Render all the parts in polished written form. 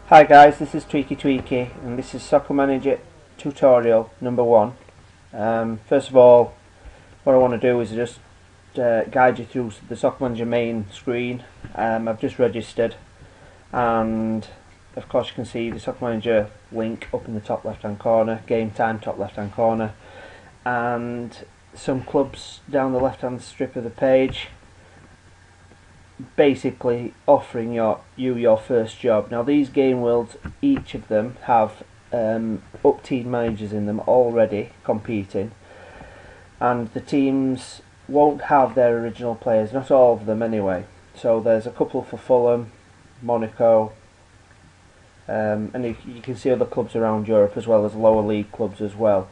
Hi guys, this is Tweaky and this is Soccer Manager tutorial number 1. First of all, what I want to do is just guide you through the Soccer Manager main screen. I've just registered, and of course you can see the Soccer Manager link up in the top left hand corner, game time top left hand corner, and some clubs down the left hand strip of the page, basically offering you your first job. Now these game worlds, each of them have up team managers in them already competing, and the teams won't have their original players, not all of them anyway. So there's a couple for Fulham, Monaco, and you can see other clubs around Europe as well as lower league clubs as well.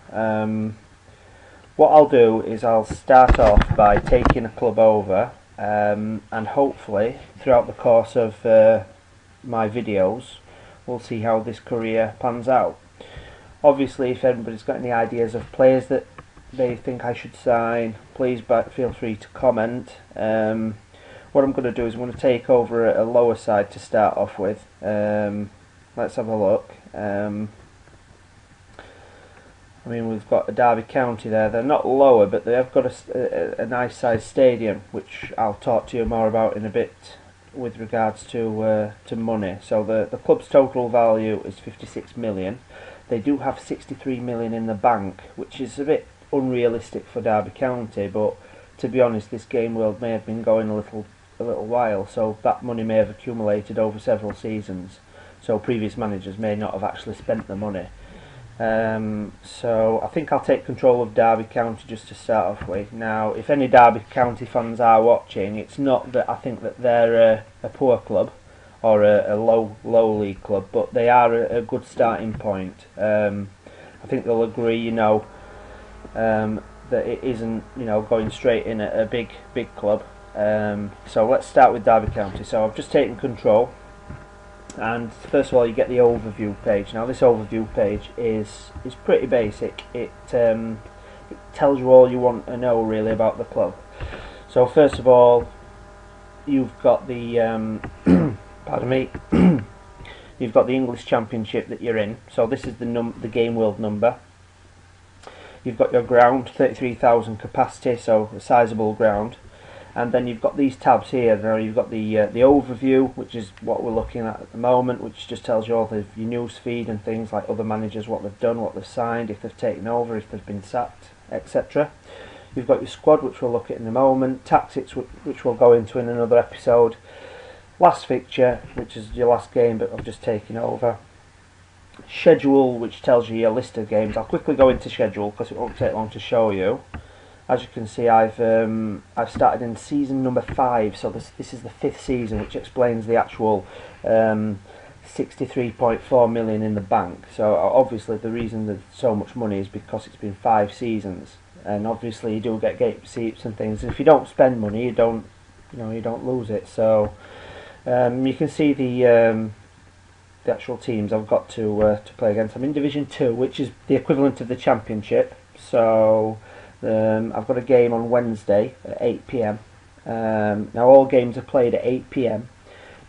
What I'll do is I'll start off by taking a club over, and hopefully throughout the course of my videos we'll see how this career pans out. Obviously, if anybody's got any ideas of players that they think I should sign, please feel free to comment. What I'm going to do is I'm going to take over a lower side to start off with. Let's have a look. I mean, we've got a Derby County there. They're not lower, but they have got a nice sized stadium, which I'll talk to you more about in a bit with regards to money. So the club's total value is 56 million. They do have 63 million in the bank, which is a bit unrealistic for Derby County, but to be honest, this game world may have been going a little while, so that money may have accumulated over several seasons. So previous managers may not have actually spent the money. So I think I'll take control of Derby County just to start off with. Now, if any Derby County fans are watching, it's not that I think that they're a poor club or a low league club, but they are a good starting point. I think they'll agree, that it isn't, going straight in at a big club. So let's start with Derby County. So I've just taken control. And first of all, you get the overview page. Now this overview page is pretty basic. It tells you all you want to know really about the club. So first of all, you've got the pardon me, you've got the English Championship that you're in. So this is the game world number. You've got your ground, 33,000 capacity, so a sizable ground. And then you've got these tabs here. Now you've got the overview, which is what we're looking at the moment, which just tells you all of your news feed and things like other managers, what they've done, what they've signed, if they've taken over, if they've been sacked, etc. You've got your squad, which we'll look at in a moment, tactics, which we'll go into in another episode, last fixture, which is your last game but I've just taken over, schedule, which tells you your list of games. I'll quickly go into schedule because it won't take long to show you. As you can see, I've started in season number 5, so this is the 5th season, which explains the actual 63.4 million in the bank. So obviously the reason there's so much money is because it's been 5 seasons, and obviously you do get gate receipts and things. And if you don't spend money, you don't lose it. So you can see the actual teams I've got to play against. I'm in Division 2, which is the equivalent of the Championship. So I've got a game on Wednesday at 8 PM. Now all games are played at 8 PM,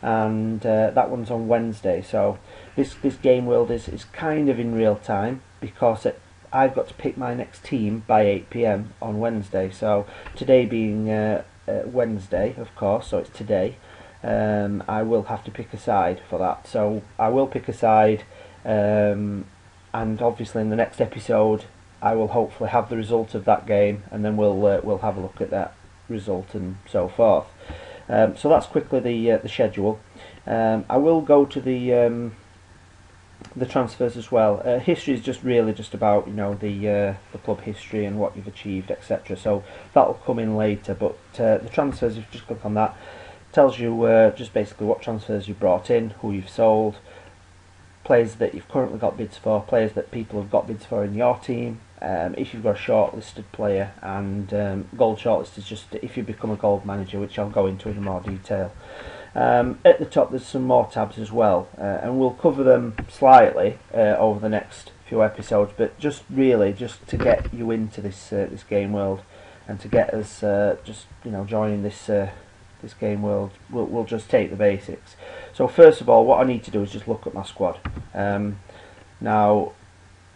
and that one's on Wednesday. So this game world is kind of in real time because I've got to pick my next team by 8 PM on Wednesday. So today being Wednesday, of course, so it's today. I will have to pick a side for that. So I will pick a side, and obviously in the next episode I will hopefully have the result of that game, and then we'll have a look at that result and so forth. So that's quickly the schedule. I will go to the transfers as well. History is just about the club history and what you've achieved, etc. So that'll come in later. But the transfers, if you just click on that, tells you just basically what transfers you've brought in, who you've sold, players that you've currently got bids for, players that people have got bids for in your team. If you've got a shortlisted player, and gold shortlist is just if you become a gold manager, which I'll go into in more detail. At the top there's some more tabs as well, and we'll cover them slightly over the next few episodes, but just to get you into this game world and to get us joining this this game world, we'll just take the basics. So first of all, what I need to do is just look at my squad. Now,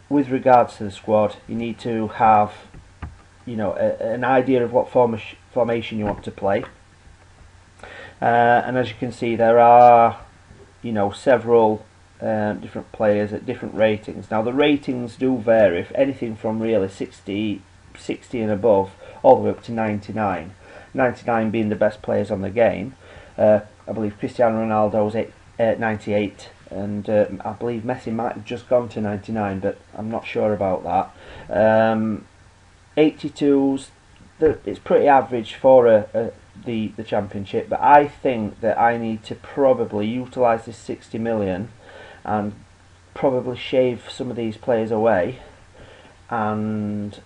with regards to the squad, you need to have, you know, an idea of what formation you want to play. And as you can see, there are, you know, several different players at different ratings. Now the ratings do vary, if anything from really 60 and above, all the way up to 99. 99 being the best players on the game. I believe Cristiano Ronaldo's 98, and I believe Messi might have just gone to 99, but I'm not sure about that. 82s, it's pretty average for the championship, but I think that I need to probably utilise this 60 million and probably shave some of these players away, and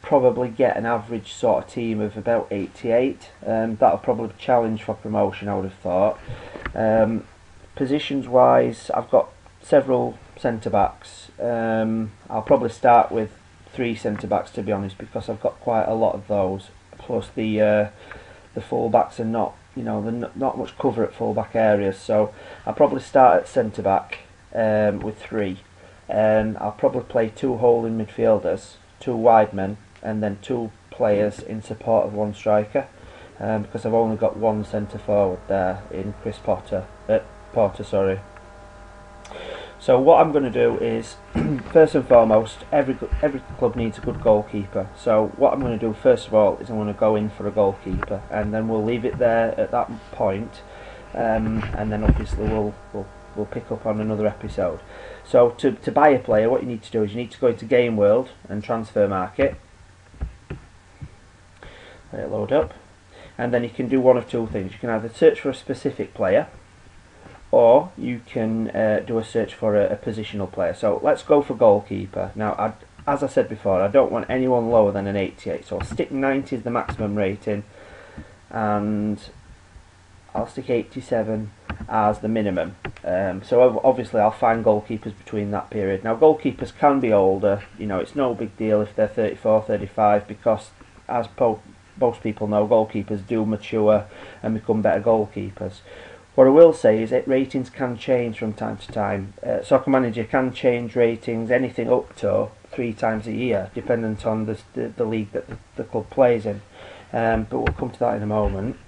probably get an average sort of team of about 88. That'll probably challenge for promotion, I would have thought. Positions wise, I've got several centre backs. I'll probably start with 3 centre backs, to be honest, because I've got quite a lot of those. Plus the full backs are not, you know, not much cover at full back areas, so I'll probably start at centre back with 3. I'll probably play 2 holding midfielders, 2 wide men, and then 2 players in support of 1 striker, because I've only got 1 centre forward there in Porter. So what I'm going to do is, first and foremost, every club needs a good goalkeeper. So what I'm going to do first of all is I'm going to go in for a goalkeeper, and then we'll leave it there at that point, and then obviously we'll pick up on another episode. So to buy a player, what you need to do is you need to go into Game World and Transfer Market. Let it load up, and then you can do one of 2 things. You can either search for a specific player, or you can do a search for a positional player. So let's go for goalkeeper. Now, as I said before, I don't want anyone lower than an 88, so I'll stick 90 as the maximum rating, and I'll stick 87 as the minimum. So obviously I'll find goalkeepers between that period. Now goalkeepers can be older, you know, it's no big deal if they're 34, 35, because as most people know, goalkeepers do mature and become better goalkeepers. What I will say is that ratings can change from time to time. Soccer Manager can change ratings anything up to 3 times a year, dependent on the league that the club plays in. But we'll come to that in a moment.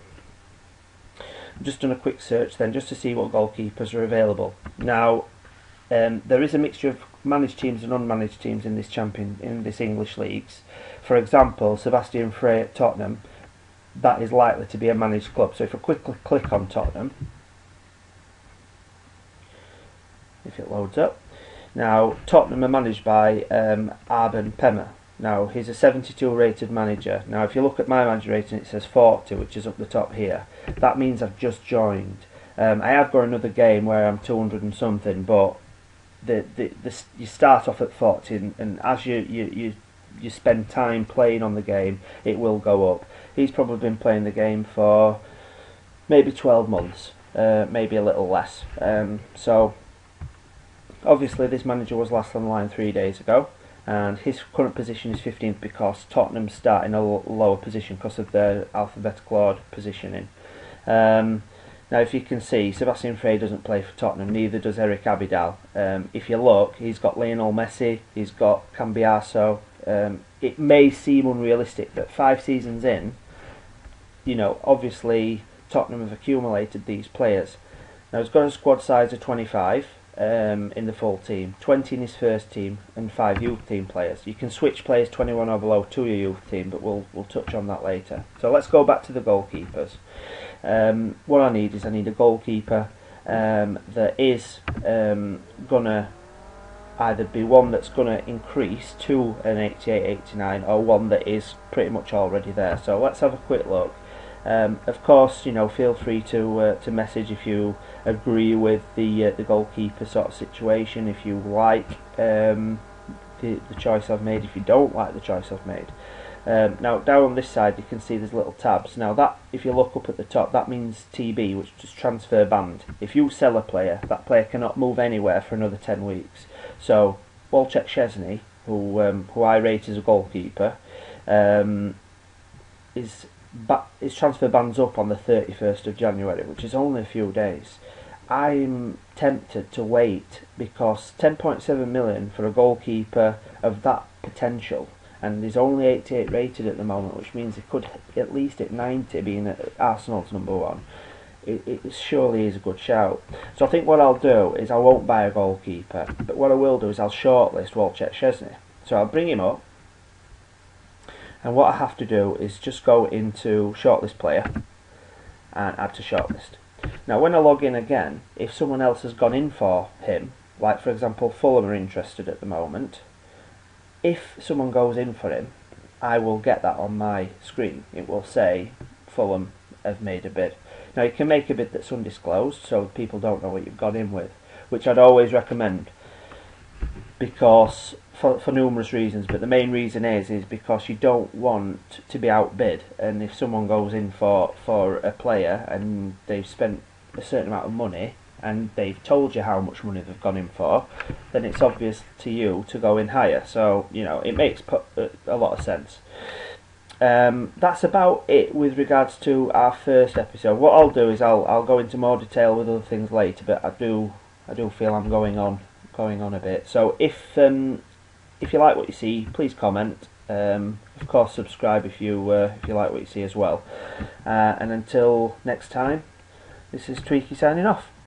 I've just done a quick search then, just to see what goalkeepers are available. Now, there is a mixture of managed teams and unmanaged teams in this English leagues. For example, Sebastian Frey at Tottenham, that is likely to be a managed club. So if I quickly click on Tottenham, if it loads up, now Tottenham are managed by Arben Pemmer. Now he's a 72 rated manager. Now if you look at my manager rating, it says 40, which is up the top here. That means I've just joined. I have got another game where I'm 200 and something, but you start off at 40, and as you spend time playing on the game, it will go up. He's probably been playing the game for maybe 12 months, maybe a little less. So obviously this manager was last on the line 3 days ago, and his current position is 15th because Tottenham start in a lower position because of their alphabetical order positioning. Now if you can see, Sebastian Frey doesn't play for Tottenham, neither does Eric Abidal. If you look, he's got Lionel Messi, he's got Cambiaso. It may seem unrealistic, but 5 seasons in, you know, obviously Tottenham have accumulated these players. Now he's got a squad size of 25 in the full team, 20 in his first team, and 5 youth team players. You can switch players 21 or below to your youth team, but we'll touch on that later. So let's go back to the goalkeepers. What I need is a goalkeeper that is gonna either be one that's gonna increase to an 88, 89, or one that is pretty much already there. So let's have a quick look. Of course, you know, feel free to message if you agree with the goalkeeper sort of situation, if you like the choice I've made, if you don't like the choice I've made. Now down on this side you can see there's little tabs. Now that, if you look up at the top, that means TB, which is transfer banned. If you sell a player, that player cannot move anywhere for another 10 weeks. So Wojciech Szczesny, who I rate as a goalkeeper, is his transfer ban's up on the 31st of January, which is only a few days. I'm tempted to wait because 10.7 million for a goalkeeper of that potential, and he's only 88 rated at the moment, which means he could at least hit 90, being at Arsenal's number one. It surely is a good shout. So I think what I'll do is I won't buy a goalkeeper, but what I will do is I'll shortlist Wojciech Szczesny. So I'll bring him up, and what I have to do is just go into shortlist player and add to shortlist. Now when I log in again, if someone else has gone in for him, like for example Fulham are interested at the moment, if someone goes in for him, I will get that on my screen. It will say Fulham have made a bid. Now you can make a bid that's undisclosed, so people don't know what you've gone in with, which I'd always recommend, because for numerous reasons, but the main reason is because you don't want to be outbid, and if someone goes in for a player and they've spent a certain amount of money and they've told you how much money they've gone in for, then it's obvious to you to go in higher. So it makes a lot of sense. That's about it with regards to our first episode. What I'll do is I'll go into more detail with other things later, but I do feel I'm going on a bit. So if you like what you see, please comment. Of course, subscribe if you like what you see as well. And until next time, this is Tweaky signing off.